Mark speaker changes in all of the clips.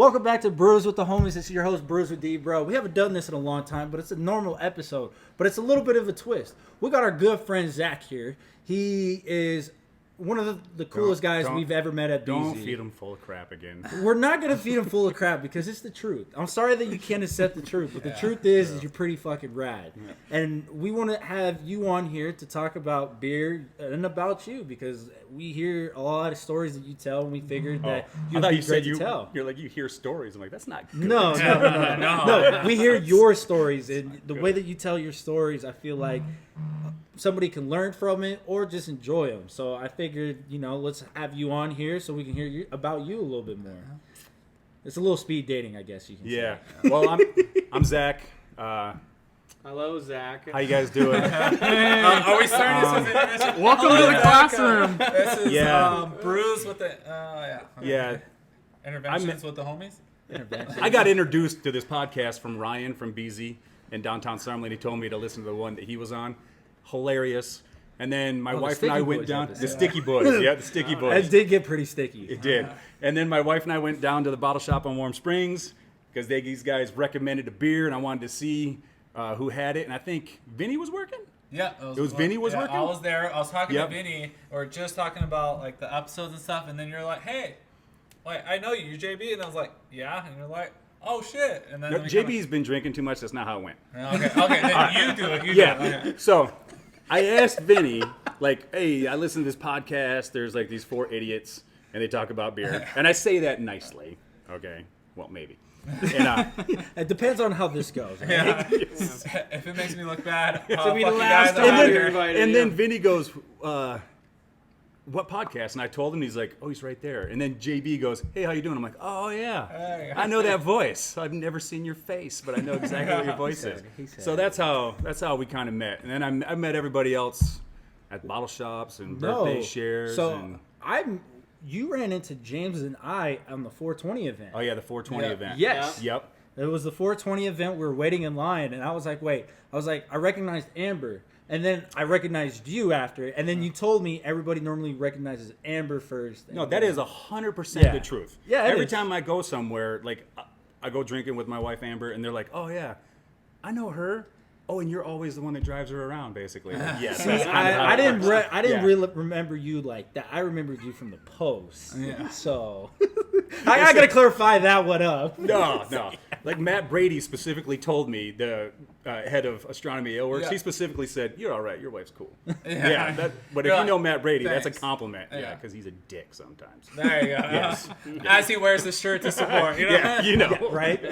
Speaker 1: Welcome back to Brews with the Homies. This is your host, Brews with D, bro. We haven't done this in a long time, but it's a normal episode. But it's a little bit of a twist. We got our good friend Zach here. He is one of the coolest guys we've ever met at BZ.
Speaker 2: Don't feed him full of crap again.
Speaker 1: We're not going to feed him full of crap because it's the truth. I'm sorry that you can't accept the truth, but the truth is you're pretty fucking rad. Yeah. And we want to have you on here to talk about beer and about you because we hear a lot of stories that you tell, and we figured that you'd be great to tell.
Speaker 2: You're like, you hear stories. I'm like, that's not good.
Speaker 1: No. We hear your stories, and the way that you tell your stories, I feel like somebody can learn from it or just enjoy them. So I figured, let's have you on here so we can hear about you a little bit more. It's a little speed dating, I guess you can say.
Speaker 2: Yeah. Well, I'm Zach.
Speaker 3: Hello, Zach.
Speaker 2: How you guys doing?
Speaker 3: Are we starting this with intervention?
Speaker 4: Welcome to the classroom.
Speaker 3: This is Brews with the
Speaker 2: Yeah.
Speaker 3: Interventions with the homies.
Speaker 2: I got introduced to this podcast from Ryan from BZ in downtown Summerlin. He told me to listen to the one that he was on. Hilarious. And then my wife and I went down to the Sticky Boys. Yeah, the Sticky Boys.
Speaker 1: It did get pretty sticky.
Speaker 2: It did. And then my wife and I went down to the bottle shop on Warm Springs because these guys recommended a beer, and I wanted to see who had it. And I think Vinny was working.
Speaker 3: Yeah,
Speaker 2: Vinny was working.
Speaker 3: I was there. I was talking to Vinny, or just talking about like the episodes and stuff. And then you're like, "Hey, like I know you, you're JB," and I was like, "Yeah," and you're like, "Oh shit!" And then
Speaker 2: JB's been drinking too much. That's not how it went.
Speaker 3: Okay, then you do it. You
Speaker 2: do
Speaker 3: it. Okay.
Speaker 2: So I asked Vinny, like, "Hey, I listen to this podcast. There's like these 4 idiots, and they talk about beer." And I say that nicely. Okay, well maybe. And,
Speaker 1: it depends on how this goes. Right?
Speaker 3: Yeah. If it makes me look bad,
Speaker 1: to be the
Speaker 3: last
Speaker 2: and then Vinny goes, "What podcast?" And I told him. He's like, "Oh, he's right there." And then JB goes, "Hey, how you doing?" I'm like, "Oh yeah, I know that voice. I've never seen your face, but I know exactly what your voice is." So that's how we kind of met. And then I met everybody else at bottle shops and birthday shares.
Speaker 1: So you ran into James and I on the 420 event.
Speaker 2: Oh yeah, the 420 event.
Speaker 1: Yes.
Speaker 2: Yep.
Speaker 1: It was the 420 event. We were waiting in line, and I was like, wait. I recognized Amber, and then I recognized you after, and then you told me everybody normally recognizes Amber first.
Speaker 2: No, that is 100% the truth.
Speaker 1: Yeah.
Speaker 2: Every time I go somewhere, like I go drinking with my wife Amber, and they're like, "Oh yeah, I know her." Oh, and you're always the one that drives her around, basically. Like, yes.
Speaker 1: See, I didn't really remember you like that. I remembered you from the post.
Speaker 3: Yeah.
Speaker 1: So I gotta clarify that one up.
Speaker 2: No. Like Matt Brady specifically told me, the head of Astronomy Aleworks, he specifically said, "You're all right. Your wife's cool." But if you know Matt Brady, that's a compliment. Yeah, because he's a dick sometimes.
Speaker 3: There you go.
Speaker 2: Yes.
Speaker 3: As he wears the shirt to support.
Speaker 1: Right?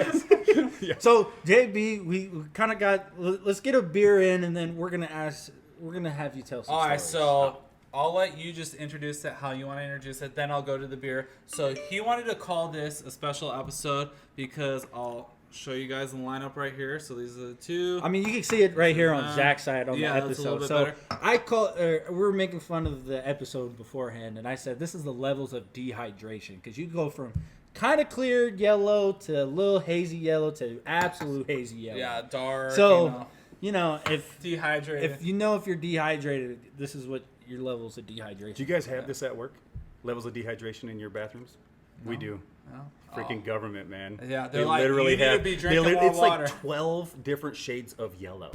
Speaker 1: Yeah. So JB, we kind of got. Let's get a beer in, and then we're gonna have you tell some stories.
Speaker 3: All right, so I'll let you just introduce it how you want to introduce it. Then I'll go to the beer. So he wanted to call this a special episode because I'll show you guys the lineup right here. So these are the two.
Speaker 1: I mean, you can see it right here on Zach's side on the episode.
Speaker 3: That's a little bit
Speaker 1: so
Speaker 3: better.
Speaker 1: we were making fun of the episode beforehand, and I said this is the levels of dehydration because you go from kind of clear yellow to a little hazy yellow to absolute hazy yellow.
Speaker 3: Yeah, dark.
Speaker 1: So if
Speaker 3: dehydrated,
Speaker 1: if you're dehydrated, this is what your levels of dehydration.
Speaker 2: Do you guys have this at work? Levels of dehydration in your bathrooms? No. We do.
Speaker 3: No.
Speaker 2: Freaking government, man.
Speaker 3: Yeah,
Speaker 2: they literally
Speaker 3: you need to be drinking more
Speaker 2: it's
Speaker 3: water.
Speaker 2: Like 12 different shades of yellow,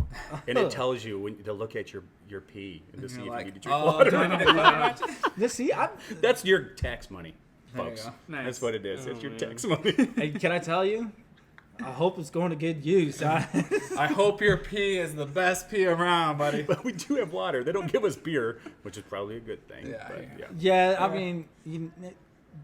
Speaker 2: and it tells you to look at your pee and to see if you need to drink water.
Speaker 3: Do I need to climate?
Speaker 1: See,
Speaker 2: that's your tax money, folks.
Speaker 3: Nice.
Speaker 2: That's what it is. It's your tax money.
Speaker 1: Hey, can I tell you? I hope it's going to good use.
Speaker 3: I hope your pee is the best pee around, buddy.
Speaker 2: But we do have water. They don't give us beer, which is probably a good thing.
Speaker 1: I mean,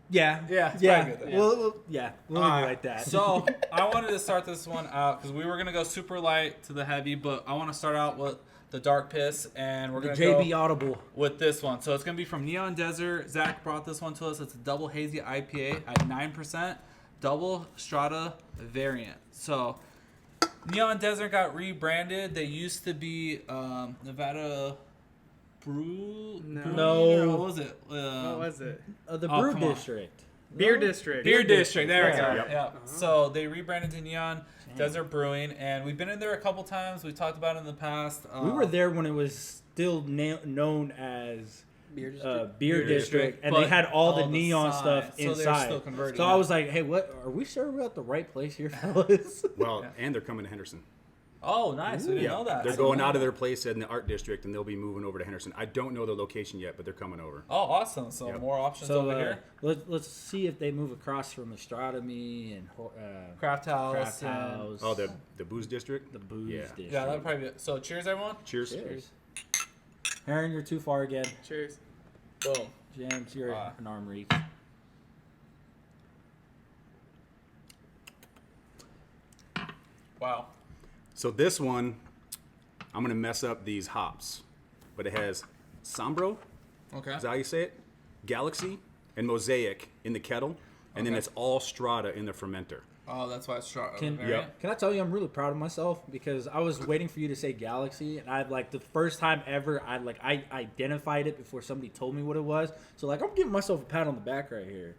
Speaker 1: We'll leave it like that.
Speaker 3: So I wanted to start this one out because we were gonna go super light to the heavy, but I want to start out with the dark piss, and we're gonna
Speaker 1: JB
Speaker 3: go
Speaker 1: Audible
Speaker 3: with this one. So it's gonna be from Neon Desert. Zach brought this one to us. It's a double hazy IPA at 9%, Double Strata Variant. So Neon Desert got rebranded. They used to be Nevada Brew.
Speaker 1: No.
Speaker 3: What was it?
Speaker 4: What was it?
Speaker 1: The Brew District.
Speaker 4: Beer District.
Speaker 3: Beer District. There we go.
Speaker 2: Yep.
Speaker 3: Yeah. So they rebranded to Neon Desert Brewing, and we've been in there a couple times. We talked about it in the past.
Speaker 1: We were there when it was still known as beer district, and they
Speaker 3: But
Speaker 1: had all the
Speaker 3: all the
Speaker 1: neon
Speaker 3: signs,
Speaker 1: stuff
Speaker 3: so they're
Speaker 1: inside.
Speaker 3: still converting
Speaker 1: So I
Speaker 3: it.
Speaker 1: was like, hey, what? Are we sure we're at the right place here, fellas?
Speaker 2: Well, and they're coming to Henderson.
Speaker 3: Oh, nice. We didn't know that.
Speaker 2: They're going out of their place in the art district, and they'll be moving over to Henderson. I don't know the location yet, but they're coming over.
Speaker 3: Oh, awesome. So
Speaker 2: Yep.
Speaker 3: more options
Speaker 1: So
Speaker 3: over here.
Speaker 1: let's see if they move across from Astronomy and
Speaker 3: Craft House.
Speaker 1: Craft
Speaker 3: and-
Speaker 1: House.
Speaker 2: Oh, the booze district.
Speaker 1: the booze
Speaker 2: Yeah.
Speaker 1: district.
Speaker 3: Yeah, that would probably be. So cheers, everyone.
Speaker 2: Cheers.
Speaker 1: Cheers. Aaron, you're too far again.
Speaker 4: Cheers.
Speaker 3: Boom.
Speaker 1: James, you're
Speaker 3: Ah.
Speaker 1: an arm reach.
Speaker 3: Wow.
Speaker 2: So this one, I'm gonna mess up these hops, but it has Sombro.
Speaker 3: Okay.
Speaker 2: Is that how you say it? Galaxy and Mosaic in the kettle, and then
Speaker 3: Okay.
Speaker 2: it's all Strata in the fermenter.
Speaker 3: Oh, that's why it's strong.
Speaker 1: Can
Speaker 2: Yep.
Speaker 1: I tell you I'm really proud of myself because I was waiting for you to say Galaxy, and I like the first time ever I identified it before somebody told me what it was. So like I'm giving myself a pat on the back right here.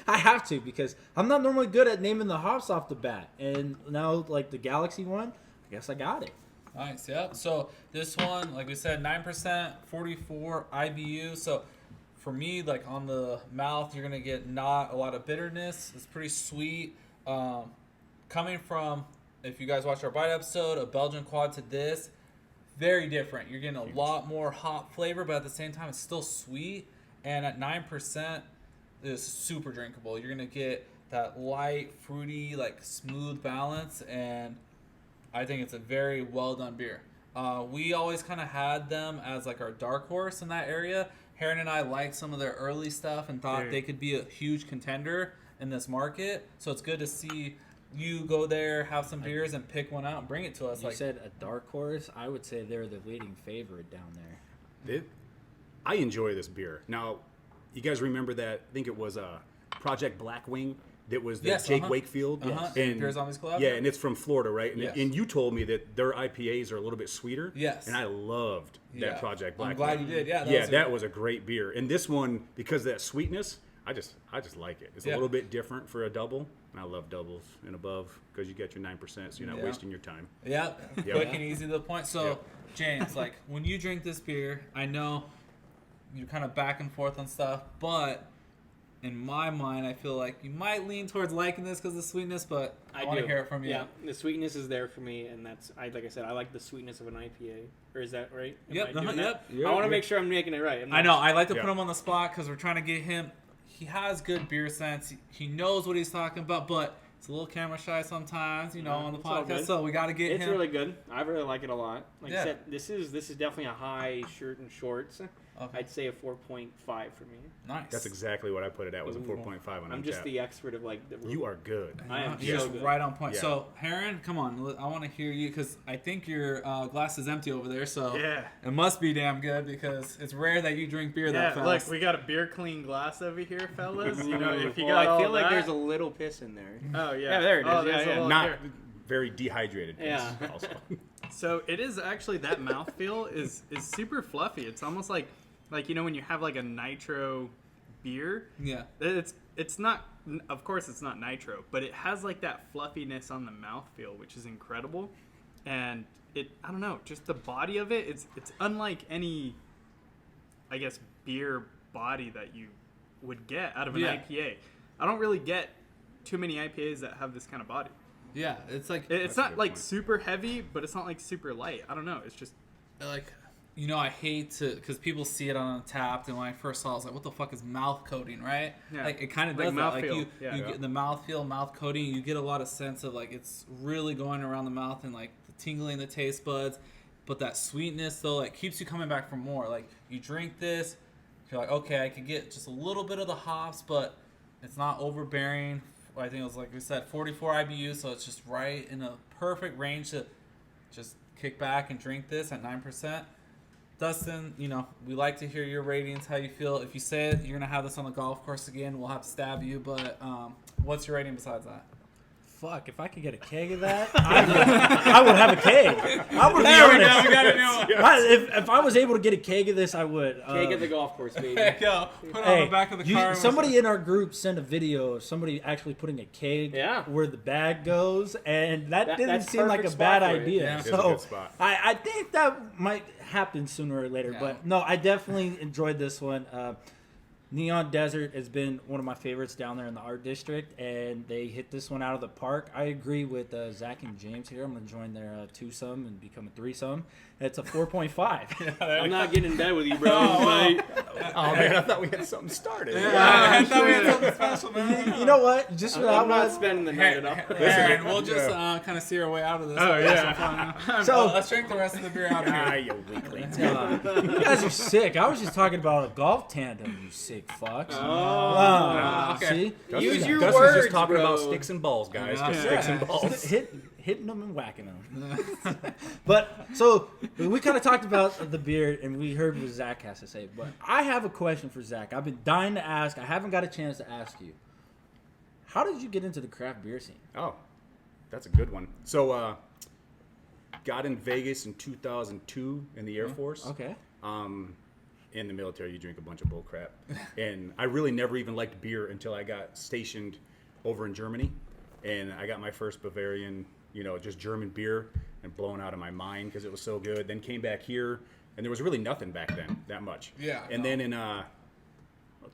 Speaker 1: I have to because I'm not normally good at naming the hops off the bat, and now like the Galaxy one, I guess I got it.
Speaker 3: Nice, yeah. So this one, like we said, 9%, 44 IBU. So for me, like on the mouth, you're gonna get not a lot of bitterness. It's pretty sweet. Coming from, if you guys watched our bite episode, a Belgian quad to this, very different. You're getting a lot more hop flavor, but at the same time, it's still sweet. And at 9%, it's super drinkable. You're gonna get that light, fruity, like smooth balance, and I think it's a very well done beer. We always kind of had them as like our dark horse in that area. Heron and I liked some of their early stuff and thought they could be a huge contender in this market. So it's good to see you go there, have some beers, and pick one out and bring it to us.
Speaker 1: You
Speaker 3: Like,
Speaker 1: said a dark horse. I would say they're the leading favorite down there.
Speaker 2: I enjoy this beer. Now, you guys remember that? I think it was Project Blackwing. That was the
Speaker 3: Yes,
Speaker 2: Jake Wakefield.
Speaker 3: And Beer Zombies collab?
Speaker 2: Yeah, and it's from Florida, right? And,
Speaker 3: Yes.
Speaker 2: and you told me that their IPAs are a little bit sweeter.
Speaker 3: Yes.
Speaker 2: And I loved
Speaker 3: Yeah.
Speaker 2: that Project Blackwing.
Speaker 3: I'm glad you did. Yeah,
Speaker 2: That was a great beer. And this one, because of that sweetness, I just like it. It's a
Speaker 3: Yeah.
Speaker 2: little bit different for a double. And I love doubles and above because you get your 9%, so you're not wasting your time.
Speaker 3: Yeah, quick and easy to the point. So,
Speaker 2: Yep.
Speaker 3: James, like when you drink this beer, I know you're kind of back and forth on stuff, but in my mind, I feel like you might lean towards liking this because of the sweetness, but I want to
Speaker 5: do.
Speaker 3: hear it from you.
Speaker 5: Yeah, the sweetness is there for me, and that's like I said, I like the sweetness of an IPA. Or is that right? Am
Speaker 3: Yep,
Speaker 5: I doing that?
Speaker 3: yep.
Speaker 5: I want to make sure I'm making it right.
Speaker 3: I know. I like to
Speaker 2: Yeah.
Speaker 3: put him on the spot because we're trying to get him. He has good beer sense. He knows what he's talking about, but it's a little camera shy sometimes, you know, on the
Speaker 5: it's all
Speaker 3: podcast.
Speaker 5: good.
Speaker 3: So we got to get
Speaker 5: It's
Speaker 3: him.
Speaker 5: really good. I really like it a lot. Like
Speaker 3: Yeah.
Speaker 5: I said, this is definitely a high shirt and shorts.
Speaker 3: Okay.
Speaker 5: I'd say a 4.5 for me.
Speaker 3: Nice.
Speaker 2: That's exactly what I put it at. Was a 4.5 on
Speaker 5: I'm just
Speaker 2: Untapped.
Speaker 5: the expert of like the.
Speaker 2: You are good.
Speaker 5: I am
Speaker 3: You're
Speaker 5: so
Speaker 3: just
Speaker 5: good.
Speaker 3: right on point.
Speaker 2: Yeah.
Speaker 3: So, Heron, come on. I want to hear you because I think your glass is empty over there. So
Speaker 4: Yeah.
Speaker 3: it must be damn good because it's rare that you drink beer that
Speaker 4: Yeah,
Speaker 3: fast.
Speaker 4: look, we got a beer clean glass over here, fellas. You know, if you
Speaker 5: Well,
Speaker 4: got
Speaker 5: I
Speaker 4: all
Speaker 5: feel like
Speaker 4: that-
Speaker 5: there's a little piss in there.
Speaker 4: Oh yeah.
Speaker 5: Yeah, there it
Speaker 4: Oh,
Speaker 5: is.
Speaker 4: there's
Speaker 5: Yeah,
Speaker 4: a
Speaker 5: yeah.
Speaker 4: little
Speaker 2: Not
Speaker 4: here.
Speaker 2: very dehydrated.
Speaker 5: Yeah.
Speaker 2: Also.
Speaker 4: So it is actually that mouthfeel is super fluffy. It's almost like you know when you have like a nitro beer.
Speaker 3: Yeah.
Speaker 4: It's not, of course it's not nitro, but it has like that fluffiness on the mouthfeel, which is incredible. And I don't know, just the body of it, it's unlike any, I guess, beer body that you would get out of an
Speaker 3: Yeah.
Speaker 4: IPA. I don't really get too many IPAs that have this kind of body.
Speaker 3: Yeah. It's like,
Speaker 4: It's
Speaker 2: That's a
Speaker 4: not
Speaker 2: good
Speaker 4: like
Speaker 2: point.
Speaker 4: super heavy, but it's not like super light. I don't know. It's just
Speaker 3: you know, I hate to, because people see it on Untapped, and when I first saw it, I was like, what the fuck is mouth coating, right?
Speaker 4: Yeah.
Speaker 3: Like, it kind of
Speaker 4: Like
Speaker 3: does that. Like,
Speaker 4: mouthfeel.
Speaker 3: you
Speaker 4: Yeah.
Speaker 3: get the mouthfeel, mouth coating, you get a lot of sense of, like, it's really going around the mouth and, like, the tingling the taste buds. But that sweetness, though, like, keeps you coming back for more. Like, you drink this, you're like, okay, I could get just a little bit of the hops, but it's not overbearing. I think it was, like we said, 44 IBU, so it's just right in a perfect range to just kick back and drink this at 9%. Dustin, you know, we like to hear your ratings, how you feel. If you say it, you're going to have this on the golf course again. We'll have to stab you, but what's your rating besides that?
Speaker 1: fuck, if I could get a keg of that, I would have a keg. I would be honest.
Speaker 3: We got a new one.
Speaker 1: If I was able to get a keg of this, I would.
Speaker 5: Keg at the golf course, baby.
Speaker 3: Yo, put it on the back of the car.
Speaker 1: Somebody in our group sent a video of somebody actually putting a keg where the bag goes, and that didn't
Speaker 5: that's
Speaker 1: seem like a
Speaker 5: perfect
Speaker 1: bad
Speaker 5: spot for it.
Speaker 1: idea.
Speaker 3: Yeah.
Speaker 2: It is a
Speaker 1: So
Speaker 2: good spot.
Speaker 1: I think that might happen sooner or later.
Speaker 3: Yeah.
Speaker 1: But no, I definitely enjoyed this one. Neon Desert has been one of my favorites down there in the art district, and they hit this one out of the park. I agree with Zach and James here. I'm going to join their twosome and become a threesome. It's a 4.5.
Speaker 5: I'm not getting in bed with you, bro.
Speaker 2: Oh man, I thought we had something started.
Speaker 3: I thought we had something special, man.
Speaker 1: You know what? Just for that
Speaker 5: I'm not
Speaker 1: one.
Speaker 5: spending the night at all.
Speaker 3: Aaron, we'll just kind of see our way out of this.
Speaker 2: Oh, yeah.
Speaker 1: So
Speaker 3: Let's drink the rest of the beer out here.
Speaker 2: You weaklings.
Speaker 1: you guys are sick. I was just talking about a golf tandem, you sick fucks.
Speaker 3: okay.
Speaker 1: See?
Speaker 5: Use your
Speaker 2: Gus
Speaker 5: words,
Speaker 2: was just talking
Speaker 5: bro.
Speaker 2: about sticks and balls, guys. Just
Speaker 3: Yeah.
Speaker 2: sticks and balls.
Speaker 1: Hitting them and whacking them. But so we kind of talked about the beer, and we heard what Zach has to say. But I have a question for Zach. I've been dying to ask. I haven't got a chance to ask you. How did you get into the craft beer scene?
Speaker 2: Oh, that's a good one. So, got in Vegas in 2002 in the Air Force.
Speaker 1: Okay.
Speaker 2: In the military, you drink a bunch of bull crap. And I really never even liked beer until I got stationed over in Germany. And I got my first Bavarian, just German beer, and blown out of my mind because it was so good. Then came back here, and there was really nothing back then, that much.
Speaker 3: Yeah,
Speaker 2: And then in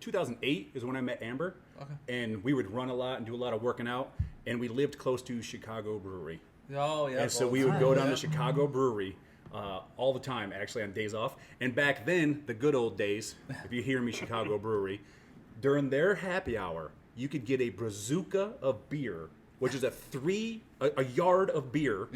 Speaker 2: 2008 is when I met Amber.
Speaker 3: Okay.
Speaker 2: And we would run a lot and do a lot of working out. And we lived close to Chicago Brewery.
Speaker 3: Oh, yeah.
Speaker 2: And so we would go down to Chicago Brewery all the time, actually, on days off. And back then, the good old days, if you hear me, Chicago Brewery, during their happy hour, you could get a brazuca of beer, which is a yard of beer,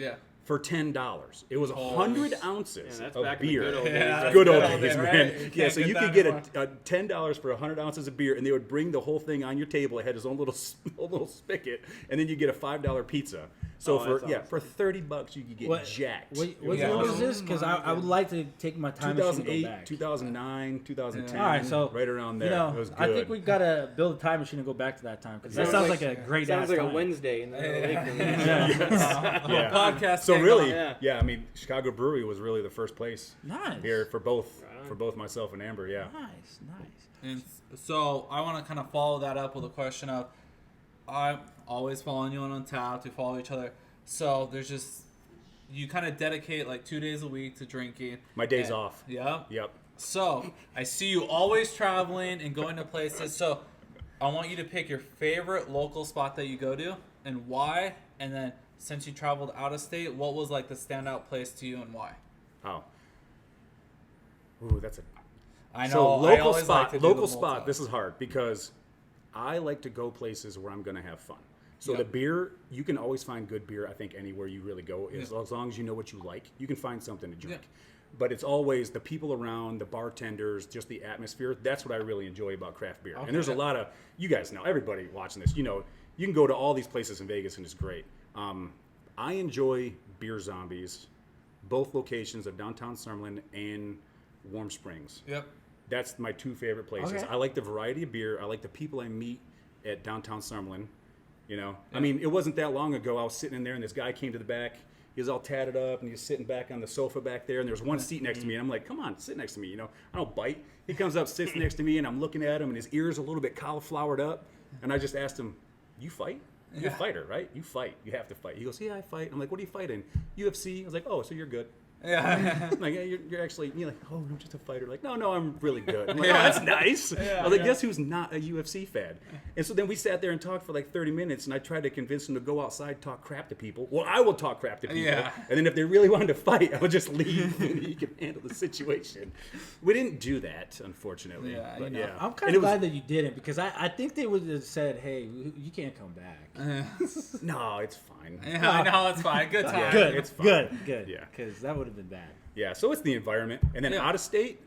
Speaker 2: for $10. It was 100 ounces
Speaker 5: that's
Speaker 2: of
Speaker 5: back in the
Speaker 2: beer.
Speaker 5: good old days.
Speaker 3: Yeah,
Speaker 2: Good old
Speaker 3: that's good
Speaker 2: days,
Speaker 3: old days,
Speaker 2: man.
Speaker 3: right? You
Speaker 2: Yeah,
Speaker 3: can't
Speaker 2: so
Speaker 3: get
Speaker 2: you
Speaker 3: that
Speaker 2: could get
Speaker 3: anymore.
Speaker 2: a $10 for 100 ounces of beer, and they would bring the whole thing on your table. It had its own little spigot, and then you get a $5 pizza. So for $30, you could get jacked.
Speaker 1: What year was this? Because I would like to take my time machine and go
Speaker 2: 2008,
Speaker 1: back.
Speaker 2: 2009, 2010.
Speaker 1: All right, so
Speaker 2: right around there. It was good.
Speaker 1: I think we gotta build a time machine and go back to that time because that sounds like a great
Speaker 5: Sounds
Speaker 1: ass
Speaker 5: like
Speaker 1: time.
Speaker 5: a Wednesday in the
Speaker 2: Yeah.
Speaker 3: Podcast.
Speaker 2: So
Speaker 3: can't
Speaker 2: really,
Speaker 3: go-
Speaker 2: I mean, Chicago Brewery was really the first place
Speaker 1: Nice.
Speaker 2: here for both myself and Amber. Yeah.
Speaker 1: Nice.
Speaker 3: And so I want to kind of follow that up with a question of, I'm always following you on Untapped. We follow each other. So there's just, you kind of dedicate like 2 days a week to drinking.
Speaker 2: My days off.
Speaker 3: Yeah.
Speaker 2: Yep.
Speaker 3: So I see you always traveling and going to places. So I want you to pick your favorite local spot that you go to and why. And then since you traveled out of state, what was like the standout place to you and why?
Speaker 2: Oh. Ooh, that's a.
Speaker 3: I know.
Speaker 2: So
Speaker 3: I
Speaker 2: local
Speaker 3: always
Speaker 2: spot.
Speaker 3: like to do
Speaker 2: Local
Speaker 3: the
Speaker 2: spot.
Speaker 3: multi.
Speaker 2: This is hard because I like to go places where I'm going to have fun. So
Speaker 3: Yep.
Speaker 2: the beer, you can always find good beer. I think anywhere you really go, as long as you know what you like, you can find something to drink.
Speaker 3: Yeah.
Speaker 2: But it's always the people around, the bartenders, just the atmosphere. That's what I really enjoy about craft beer.
Speaker 3: Okay.
Speaker 2: And there's a lot of, you guys know, everybody watching this, you can go to all these places in Vegas and it's great. I enjoy Beer Zombies, both locations of downtown Summerlin and Warm Springs.
Speaker 3: Yep.
Speaker 2: That's my two favorite places.
Speaker 1: Okay.
Speaker 2: I like the variety of beer. I like the people I meet at downtown Summerlin. I mean, it wasn't that long ago. I was sitting in there, and this guy came to the back. He was all tatted up, and he was sitting back on the sofa back there. And there was one seat next to me, and I'm like, "Come on, sit next to me." I don't bite. He comes up, sits next to me, and I'm looking at him, and his ears a little bit cauliflowered up. And I just asked him, "You fight? You're a fighter, right? You fight. You have to fight." He goes, "Yeah, I fight." I'm like, "What are you fighting?" UFC. I was like, "Oh, so you're good."
Speaker 3: Yeah.
Speaker 2: I'm like, yeah, you're actually, you're like, oh, I'm just a fighter. Like, no, I'm really good. I'm like, oh, that's nice. I was like, guess who's not a UFC fan? And so then we sat there and talked for like 30 minutes, and I tried to convince him to go outside, talk crap to people. Well, I will talk crap to people.
Speaker 3: Yeah.
Speaker 2: And then if they really wanted to fight, I would just leave and he could handle the situation. We didn't do that, unfortunately.
Speaker 3: Yeah,
Speaker 2: But,
Speaker 1: I'm
Speaker 2: And
Speaker 1: kind
Speaker 2: it
Speaker 1: of
Speaker 2: was-
Speaker 1: glad that you didn't because I think they would have said, "Hey, you can't come back."
Speaker 2: No, it's fine.
Speaker 3: Yeah, I know, it's fine. Good time.
Speaker 1: Good,
Speaker 2: it's fine.
Speaker 1: good.
Speaker 2: Yeah.
Speaker 1: Because that would have been bad.
Speaker 2: Yeah, so it's the environment. And then
Speaker 3: Yeah.
Speaker 2: out of state,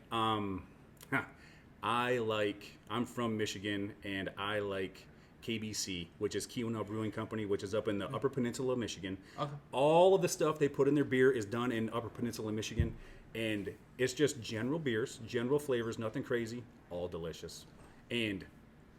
Speaker 2: I'm from Michigan, and I like KBC, which is Keweenaw Brewing Company, which is up in the Upper Peninsula of Michigan.
Speaker 3: Okay.
Speaker 2: All of the stuff they put in their beer is done in Upper Peninsula, Michigan, and it's just general beers, general flavors, nothing crazy, all delicious. And